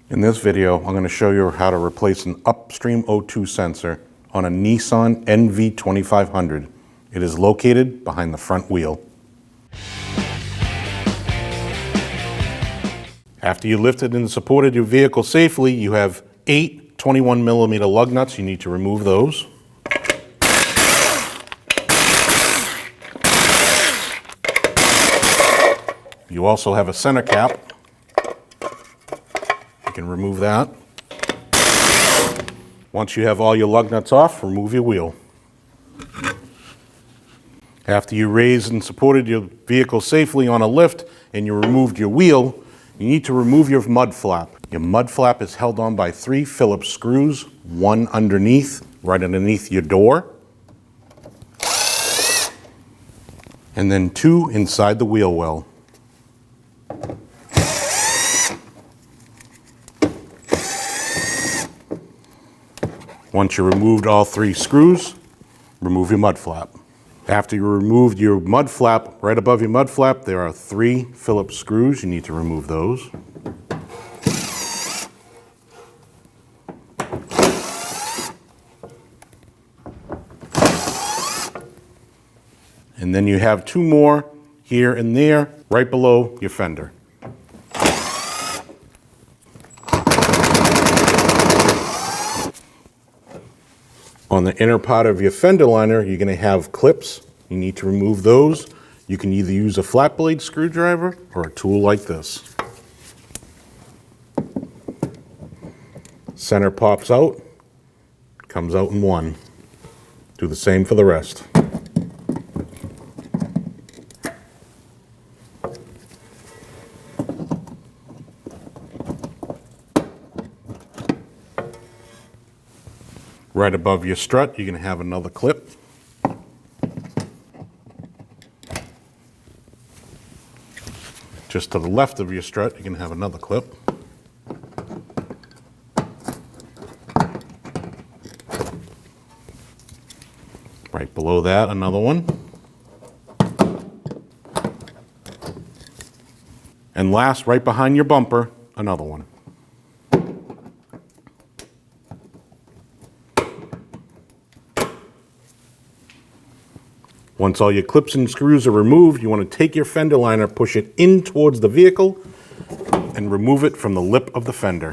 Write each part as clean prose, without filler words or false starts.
In this video, I'm going to show you how to replace an upstream O2 sensor on a Nissan NV2500. It is located behind the front wheel. After you lifted and supported your vehicle safely, you have 8 21mm lug nuts. You need to remove those. You also have a center cap. You can remove that. Once you have all your lug nuts off, remove your wheel. After you raised and supported your vehicle safely on a lift and you removed your wheel, you need to remove your mud flap. Your mud flap is held on by 3 Phillips screws, one underneath, right underneath your door, and then 2 inside the wheel well. Once you removed all 3 screws, remove your mud flap. After you removed your mud flap, right above your mud flap, there are 3 Phillips screws. You need to remove those. And then you have 2 more here and there, right below your fender. On the inner part of your fender liner, you're going to have clips. You need to remove those. You can either use a flat blade screwdriver or a tool like this. Center pops out, comes out in one. Do the same for the rest. Right above your strut, you're going to have another clip. Just to the left of your strut, you're going to have another clip. Right below that, another one. And last, right behind your bumper, another one. Once all your clips and screws are removed, you want to take your fender liner, push it in towards the vehicle, and remove it from the lip of the fender.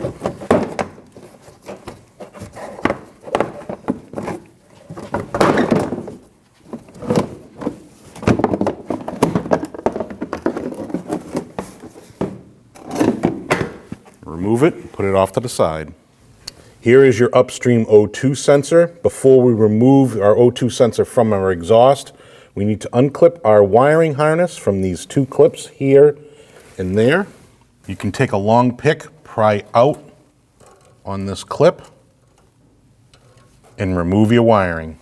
Remove it, put it off to the side. Here is your upstream O2 sensor. Before we remove our O2 sensor from our exhaust, we need to unclip our wiring harness from these 2 clips here and there. You can take a long pick, pry out on this clip, and remove your wiring.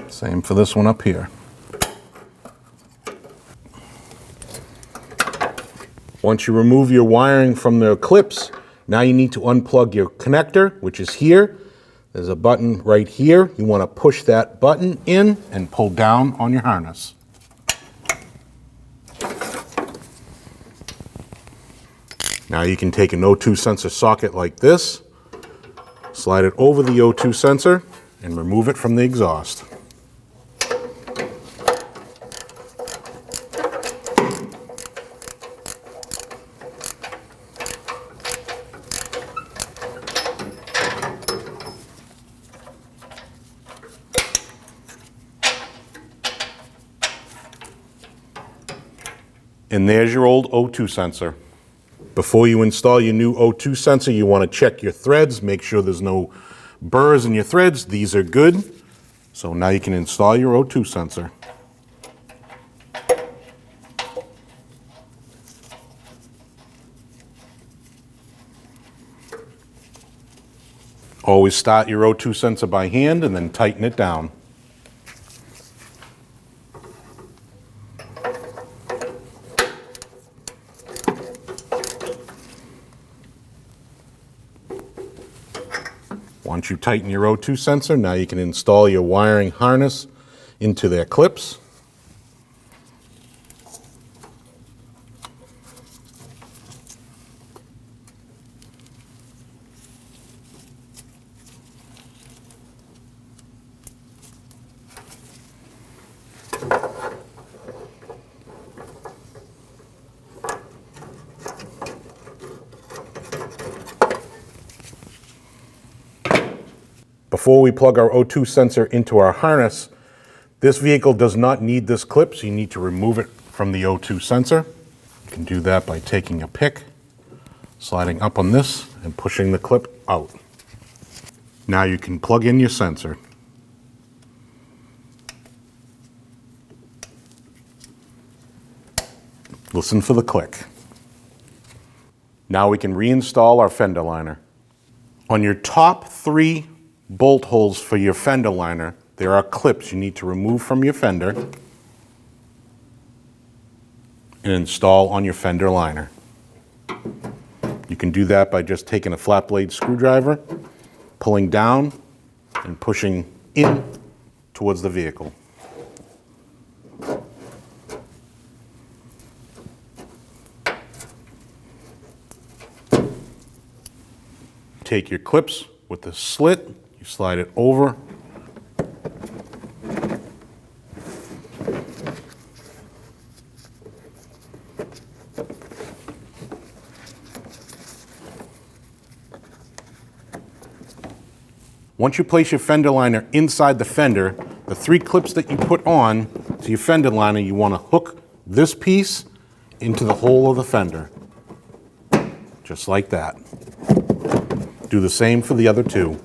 Same for this one up here. Once you remove your wiring from the clips, now you need to unplug your connector, which is here. There's a button right here. You want to push that button in and pull down on your harness. Now you can take an O2 sensor socket like this, slide it over the O2 sensor, and remove it from the exhaust. And there's your old O2 sensor. Before you install your new O2 sensor, you want to check your threads, make sure there's no burrs in your threads. These are good. So now you can install your O2 sensor. Always start your O2 sensor by hand and then tighten it down. Once you tighten your O2 sensor, now you can install your wiring harness into their clips. Before we plug our O2 sensor into our harness, this vehicle does not need this clip, so you need to remove it from the O2 sensor. You can do that by taking a pick, sliding up on this, and pushing the clip out. Now you can plug in your sensor. Listen for the click. Now we can reinstall our fender liner. On your top 3 bolt holes for your fender liner, there are clips you need to remove from your fender and install on your fender liner. You can do that by just taking a flat blade screwdriver, pulling down, and pushing in towards the vehicle. Take your clips with the slit, you slide it over. Once you place your fender liner inside the fender, the 3 clips that you put on to your fender liner, you want to hook this piece into the hole of the fender. Just like that. Do the same for the other 2.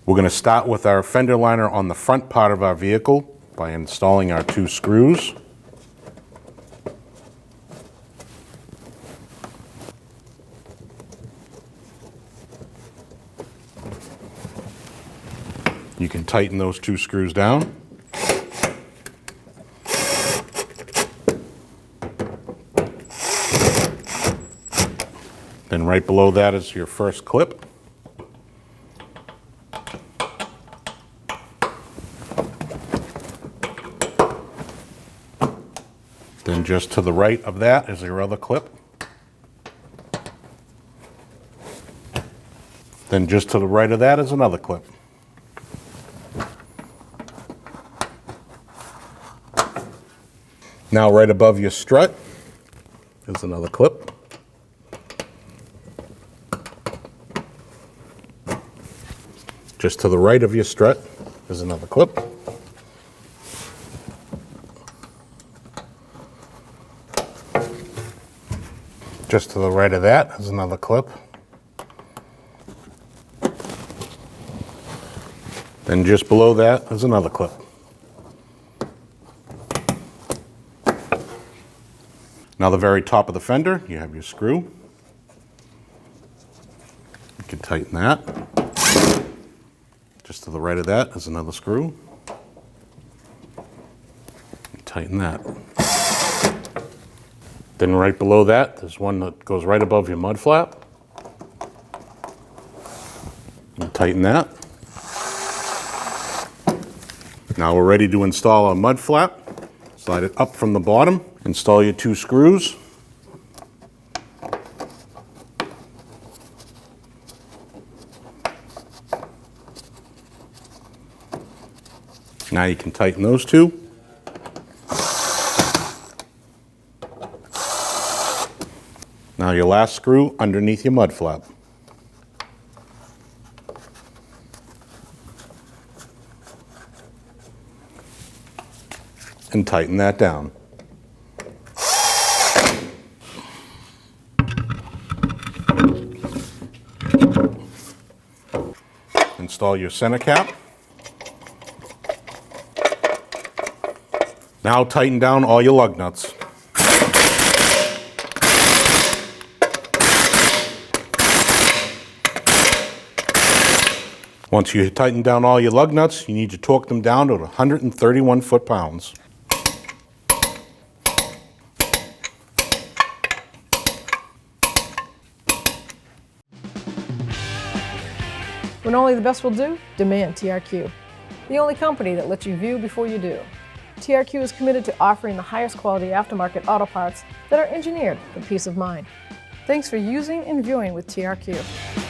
We're going to start with our fender liner on the front part of our vehicle by installing our 2 screws. You can tighten those 2 screws down. Then right below that is your first clip. Then just to the right of that is your other clip. Then just to the right of that is another clip. Now right above your strut is another clip. Just to the right of your strut is another clip. Just to the right of that is another clip. Then just below that is another clip. Now the very top of the fender, you have your screw. You can tighten that. Just to the right of that is another screw. Tighten that. Then right below that, there's one that goes right above your mud flap. And tighten that. Now we're ready to install our mud flap. Slide it up from the bottom. Install your 2 screws. Now you can tighten those 2. Now your last screw underneath your mud flap. And tighten that down. Install your center cap. Now tighten down all your lug nuts. Once you tighten down all your lug nuts, you need to torque them down to 131 foot-pounds. When only the best will do, demand TRQ. The only company that lets you view before you do. TRQ is committed to offering the highest quality aftermarket auto parts that are engineered for peace of mind. Thanks for using and viewing with TRQ.